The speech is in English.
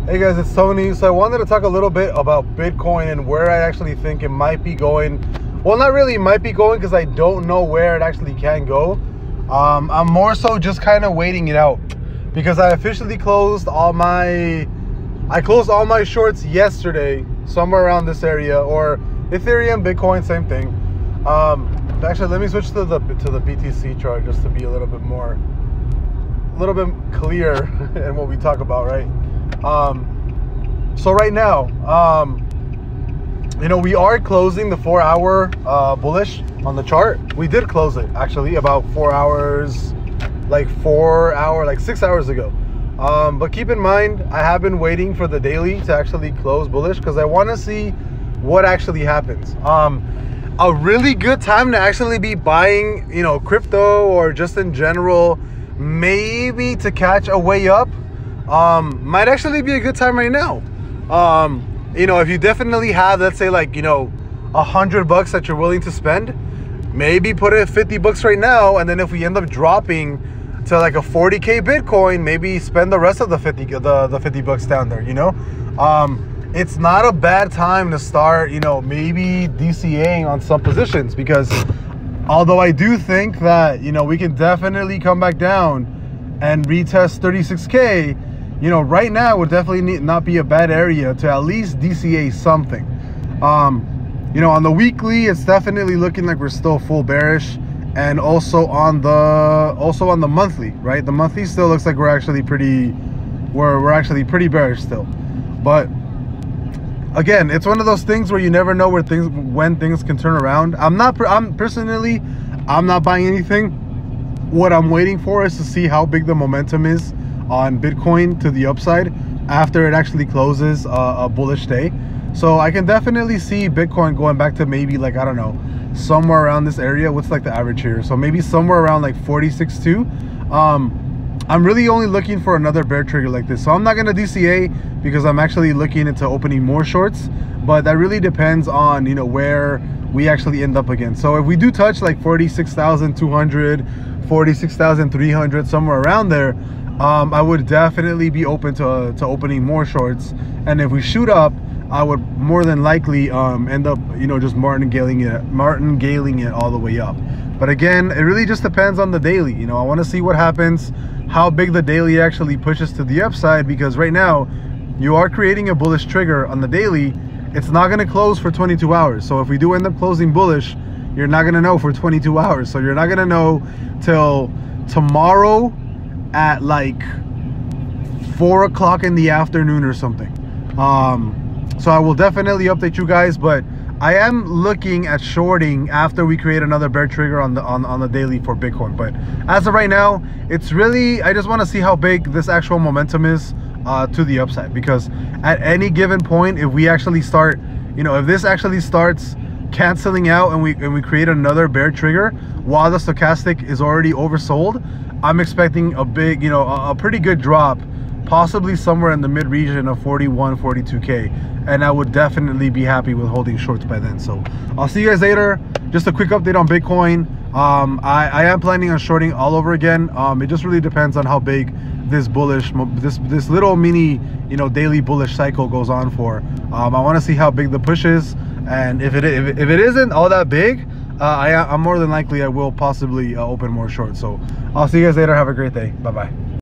Hey guys, it's Tony. So I wanted to talk a little bit about Bitcoin and where I actually think it might be going. Well, not really might be going, because I don't know where it actually can go. I'm more so just kind of waiting it out, because I officially closed all my shorts yesterday, somewhere around this area, or Ethereum, Bitcoin, same thing. Actually, let me switch to the BTC chart just to be a little bit clear in what we talk about, right? So right now, we are closing the 4-hour bullish on the chart. We did close it actually about 4 hours, like 6 hours ago. But keep in mind, I have been waiting for the daily to actually close bullish, because I want to see what actually happens. A really good time to actually be buying, crypto, or just in general, maybe to catch a way up, might actually be a good time right now. If you definitely have, let's say, like, $100 that you're willing to spend, maybe put it at $50 right now, and then if we end up dropping to like a 40k Bitcoin, maybe spend the rest of the $50 down there. It's not a bad time to start, maybe DCAing on some positions, because although I do think that, we can definitely come back down and retest 36k, right now would definitely not be a bad area to at least DCA something. On the weekly, it's definitely looking like we're still full bearish, and also on the monthly, right? The monthly still looks like we're actually pretty bearish still. But again, it's one of those things where you never know when things can turn around. I'm personally not buying anything. What I'm waiting for is to see how big the momentum is on Bitcoin to the upside after it actually closes a bullish day. So I can definitely see Bitcoin going back to maybe, like, I don't know, somewhere around this area. What's like the average here? So maybe somewhere around like 46.2. I'm really only looking for another bear trigger like this. So I'm not going to DCA, because I'm actually looking into opening more shorts, but that really depends on, where we actually end up again. So if we do touch like 46,200, 46,300, somewhere around there, I would definitely be open to opening more shorts. And if we shoot up, I would more than likely end up, just martingaling it all the way up. But again, it really just depends on the daily. I want to see what happens, how big the daily actually pushes to the upside, because right now you are creating a bullish trigger on the daily. It's not going to close for 22 hours. So if we do end up closing bullish, you're not going to know for 22 hours. So you're not going to know till tomorrow at like 4 o'clock in the afternoon or something. So I will definitely update you guys, but I am looking at shorting after we create another bear trigger on the daily for Bitcoin. But as of right now, it's really, I just want to see how big this actual momentum is to the upside, because at any given point, if we actually start, if this actually starts canceling out and we create another bear trigger while the stochastic is already oversold, I'm expecting a big, a pretty good drop, possibly somewhere in the mid region of 41, 42k, and I would definitely be happy with holding shorts by then. So I'll see you guys later. Just a quick update on Bitcoin. I am planning on shorting all over again. It just really depends on how big this bullish, this little mini, daily bullish cycle goes on for. I want to see how big the push is, and if it isn't all that big, I'm more than likely I will possibly open more shorts. So I'll see you guys later. Have a great day. Bye bye.